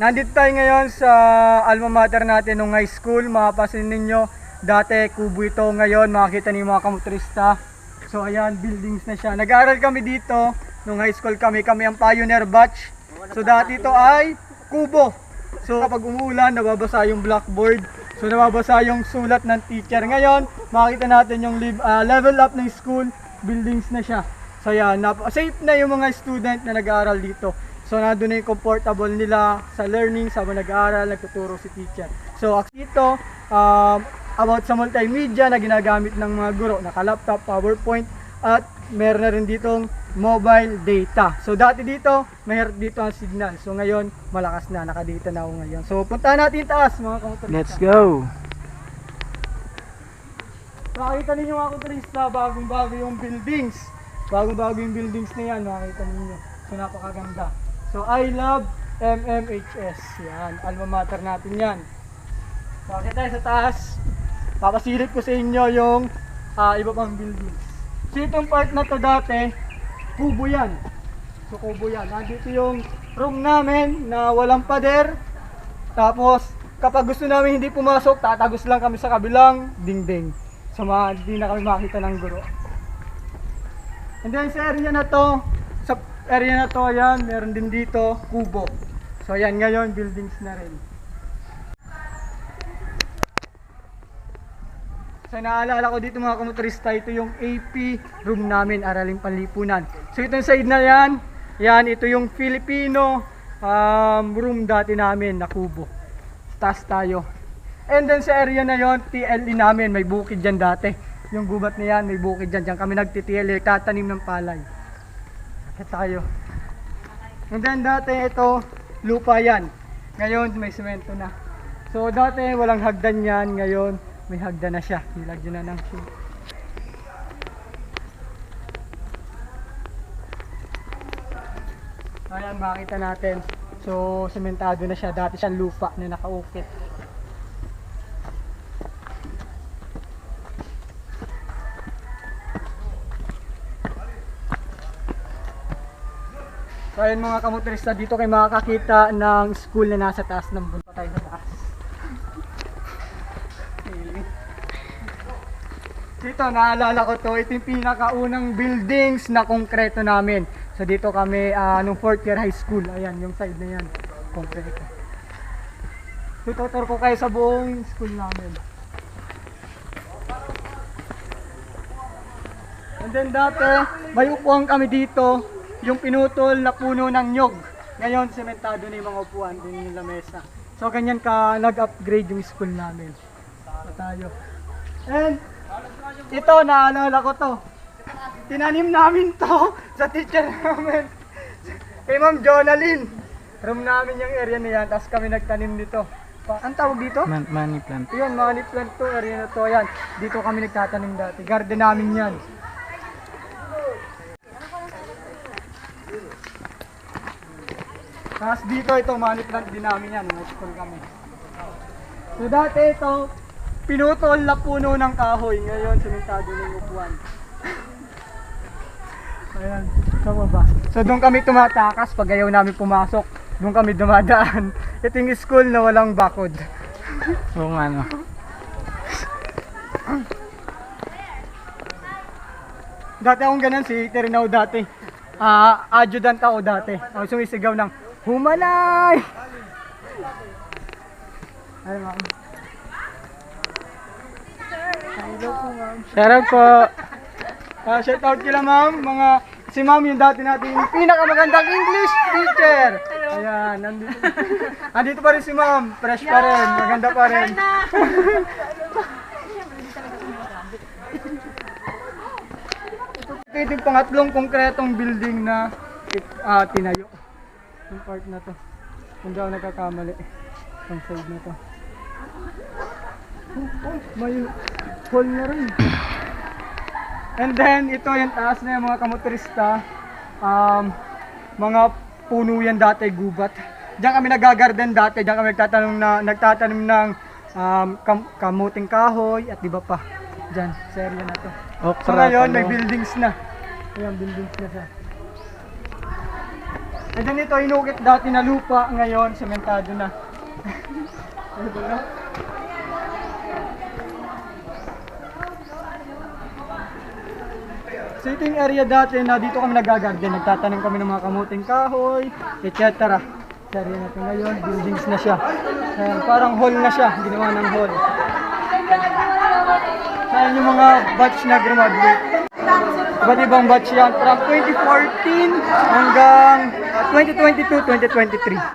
Nandito tayo ngayon sa alma mater natin nung high school. Mapapansin ninyo, dati kubo ito. Ngayon makikita niyo mga kamotorista. So ayan, buildings na siya. Nag-aaral kami dito nung high school kami. Kami ang pioneer batch. So dati ito ay kubo. So kapag umuulan, nababasa yung blackboard. So nababasa yung sulat ng teacher. Ngayon, makikita natin yung level up ng school. Buildings na siya. So ayan, safe na yung mga student na nag-aaral dito. So nandun na yung comfortable nila sa learning, sa nag-aaral, nagtuturo si teacher. So dito, about sa multimedia na ginagamit ng mga guro, naka-laptop, PowerPoint, at meron na rin ditong mobile data. So dati dito, mayroon dito ang signal. So ngayon, malakas na, nakadata na ako ngayon. So punta natin taas mga kamotorista. Let's go! Makikita ninyo mga kamotorista, bagong-bago yung buildings. Bagong-bago yung buildings na yan, makikita ninyo. So napakaganda. So I love MMHS. Yan, alma mater natin yan. So akit tayo sa taas. Papasilip ko sa inyo yung iba pang buildings. So itong part na to dati, kubo yan. So kubo yan. Nandito yung room namin na walang pader. Tapos kapag gusto namin hindi pumasok, tatagos lang kami sa kabilang dingding. So hindi na kami makita ng guro. And then sa area na to, ayan, meron din dito, kubo. So ayan, ngayon, buildings na rin. So naalala ko dito mga kamotorista, ito yung AP room namin, Araling Panlipunan. So itong side na yan, ito yung Filipino room dati namin na kubo. Taas tayo. And then sa area na yon, TLE namin, may bukid dyan dati. Yung gubat na yan, may bukid dyan. Diyan kami nagti-TLE, tatanim ng palay. Akit tayo. And then dati ito, lupa yan. Ngayon may semento na. So dati walang hagdan yan, ngayon may hagdan na siya. Nilagyan na ng shoe. Ayan, makita natin. So sementado na siya. Dati siyang lupa na nakaukit. So ayun mga kamotorista, dito kayo makakakita ng school na nasa taas ng bunta tayo sa taas. Dito naalala ko to, ito yung pinakaunang buildings na konkreto namin. So dito kami nung 4th year high school, ayan yung side na yan, konkreto. Tututur ko kayo sa buong school namin. And then dati, may upuan kami dito. Yung pinutol na puno ng nyog. Ngayon, sementado na yung mga upuan din yung lamesa. So, ganyan ka nag-upgrade yung school namin. So, tayo. And, ito, naalala ko to. Tinanim namin to sa teacher namin. Kay Ma'am Jonalyn. Room namin yung area na yan. Tapos kami nagtanim dito. Ang tawag dito? Money plant. Yun, money plant to. Area na to. Yan. Dito kami nagtatanim dati. Garden namin yan. Tapos dito ito, money plant din namin yan, high school kami. So dati ito, pinutol na puno ng kahoy. Ngayon, simentado na yung upuan. Ayan, tama ba? So doon kami tumatakas pag ayaw namin pumasok. Doon kami dumadaan. Ito yung school na walang bakod. Kung ano. Dati akong ganun, si Terinaw dati. Adjutant ako dati. Ako sumisigaw ng humanay! Ay, ma'am. Hello po, ma'am. Shoutout po! Shout out kila ma'am. Si ma'am yung dati natin pinakamagandang English teacher. Ayan, nandito. Andito pa rin si ma'am. Fresh pa rin. Maganda pa rin. Ito yung pangatlong konkretong building na tinayo. Yung part na to. Kung daw nagkakamali. Ang side na to. May hall na rin. And then ito yung taas na yung mga kamotorista. Mga puno yan dati, gubat. Diyan kami nagagarden dati. Diyan kami nagtatanim ng kamuting kahoy at iba pa. Diyan, sa area na to. So ngayon may buildings na. Ayan, buildings na siya. And then ito, inukit dati na lupa, ngayon, sementado na. Ano ba na? So ito yung area dati na dito kami nagagarden, nagtatanim kami ng mga kamuting kahoy, etc. Sa area natin ngayon, buildings na siya. Ayan, parang hall na siya, ginawa ng hall. Ayan yung mga batch na graduate. Iba't ibang batch yan, from 2014 hanggang 2022-2023.